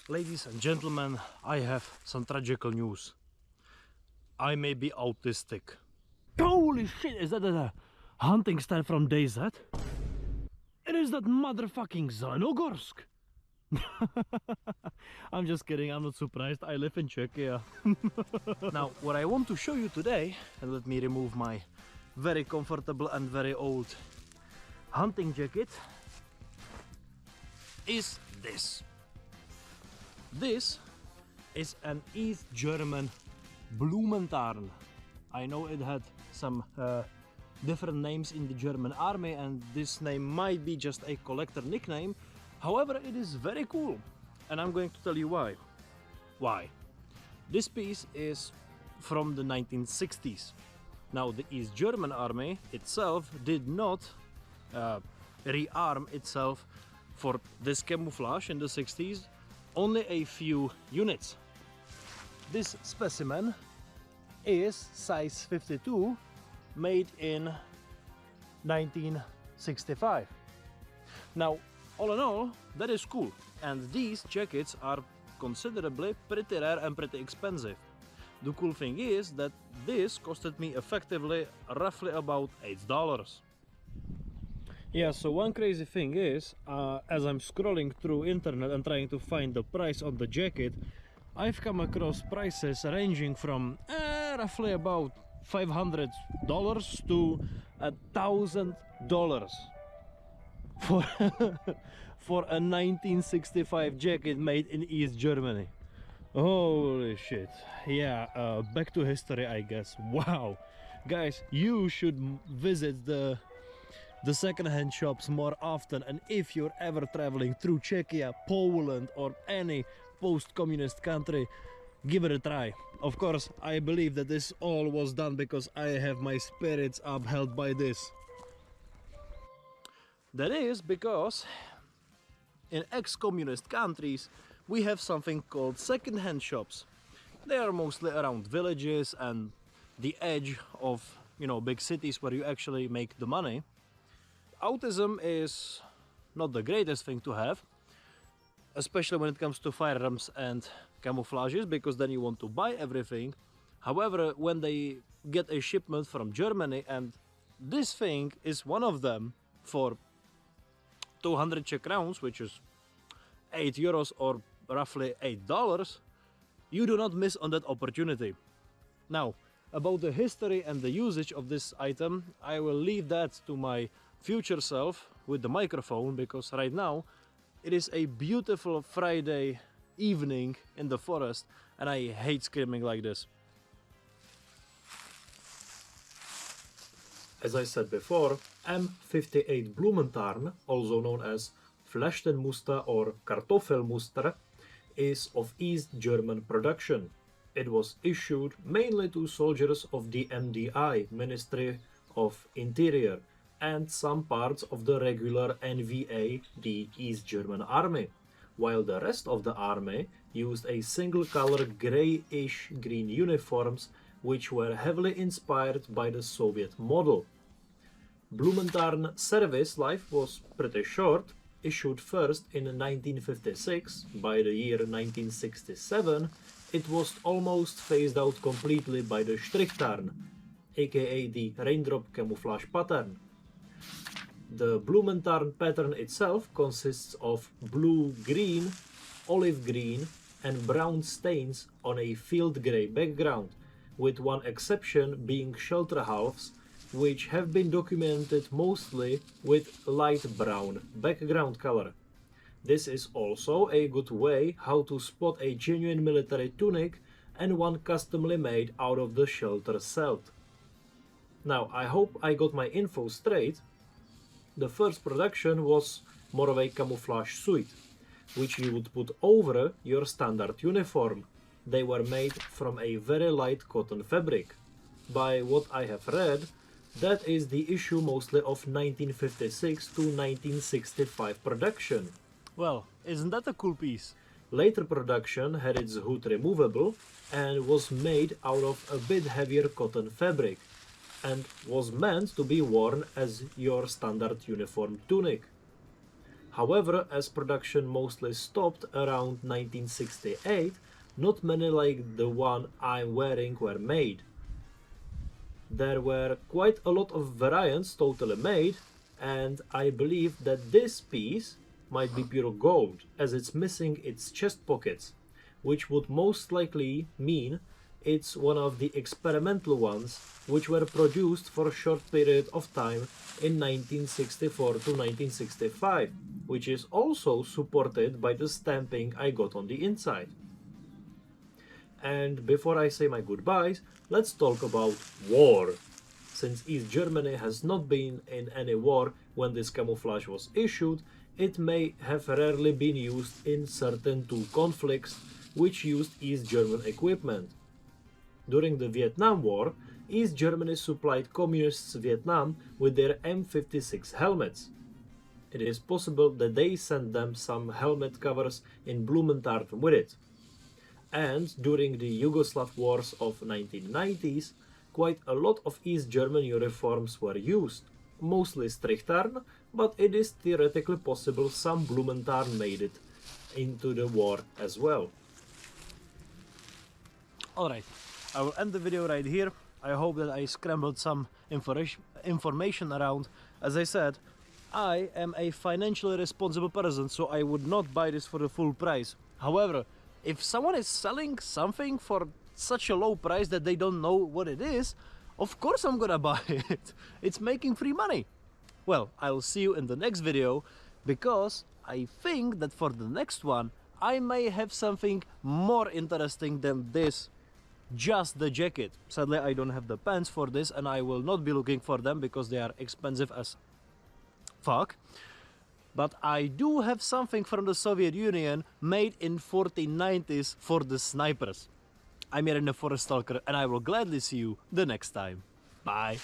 Ladies and gentlemen, I have some tragical news. I may be autistic. Holy shit, is that a hunting style from DayZ? It is that motherfucking Zanogorsk. I'm just kidding, I'm not surprised, I live in Czechia. Now, what I want to show you today, and let me remove my very comfortable and very old hunting jacket, is this. This is an East German Blumentarn. I know it had some different names in the German army, and this name might be just a collector nickname. However, it is very cool, and I'm going to tell you why. Why? This piece is from the 1960s. Now, the East German army itself did not rearm itself for this camouflage in the 60s. Only a few units. This specimen is size 52, made in 1965. Now, all in all, that is cool, and these jackets are considerably pretty rare and pretty expensive. The cool thing is that this costed me effectively roughly about $8. Yeah, so one crazy thing is, as I'm scrolling through internet and trying to find the price on the jacket, I've come across prices ranging from roughly about $500 to $1,000 for for a 1965 jacket made in East Germany. Holy shit. Yeah, back to history, I guess. Wow, guys, you should visit the second-hand shops more often, and if you're ever traveling through Czechia, Poland, or any post-communist country, give it a try. Of course, I believe that this all was done because I have my spirits upheld by this. That is because in ex-communist countries we have something called second-hand shops. They are mostly around villages and the edge of, you know, big cities where you actually make the money. Autism is not the greatest thing to have, especially when it comes to firearms and camouflages, because then you want to buy everything. However, when they get a shipment from Germany, and this thing is one of them for 200 Czech crowns, which is €8 or roughly $8, you do not miss on that opportunity. Now, about the history and the usage of this item, I will leave that to my future self with the microphone, because right now it is a beautiful Friday evening in the forest and I hate screaming like this. As I said before, M58 Blumentarn, also known as Fleschtenmuster or Kartoffelmuster, is of East German production. It was issued mainly to soldiers of the MDI, Ministry of Interior, and some parts of the regular NVA, the East German Army, while the rest of the army used a single-color greyish green uniforms which were heavily inspired by the Soviet model. Blumentarn service life was pretty short. Issued first in 1956, by the year 1967 it was almost phased out completely by the Strichtarn, aka the raindrop camouflage pattern. The Blumentarn pattern itself consists of blue-green, olive-green and brown stains on a field grey background, with one exception being shelter halves, which have been documented mostly with light brown background color. This is also a good way how to spot a genuine military tunic and one customly made out of the shelter celt. Now, I hope I got my info straight. The first production was more of a camouflage suit, which you would put over your standard uniform. They were made from a very light cotton fabric. By what I have read, that is the issue mostly of 1956 to 1965 production. Well, isn't that a cool piece? Later production had its hood removable and was made out of a bit heavier cotton fabric, and was meant to be worn as your standard uniform tunic. However, as production mostly stopped around 1968, not many like the one I'm wearing were made. There were quite a lot of variants totally made, and I believe that this piece might be pure gold as it's missing its chest pockets, which would most likely mean it's one of the experimental ones which were produced for a short period of time in 1964 to 1965, which is also supported by the stamping I got on the inside. And before I say my goodbyes, let's talk about war. Since East Germany has not been in any war when this camouflage was issued, it may have rarely been used in certain two conflicts which used East German equipment. During the Vietnam War, East Germany supplied Communists Vietnam with their M56 helmets. It is possible that they sent them some helmet covers in Blumentarn with it. And during the Yugoslav wars of 1990s, quite a lot of East German uniforms were used, mostly Strichtarn, but it is theoretically possible some Blumentarn made it into the war as well. Alright, I will end the video right here. I hope that I scrambled some information around. As I said, I am a financially responsible person, so I would not buy this for the full price. However, if someone is selling something for such a low price that they don't know what it is, of course I'm gonna buy it. It's making free money. Well, I'll see you in the next video, because I think that for the next one I may have something more interesting than this, just the jacket. Sadly, I don't have the pants for this, and I will not be looking for them because they are expensive as fuck. But I do have something from the Soviet Union made in 1490s for the snipers. I'm here in the Forest Stalker, and I will gladly see you the next time. Bye.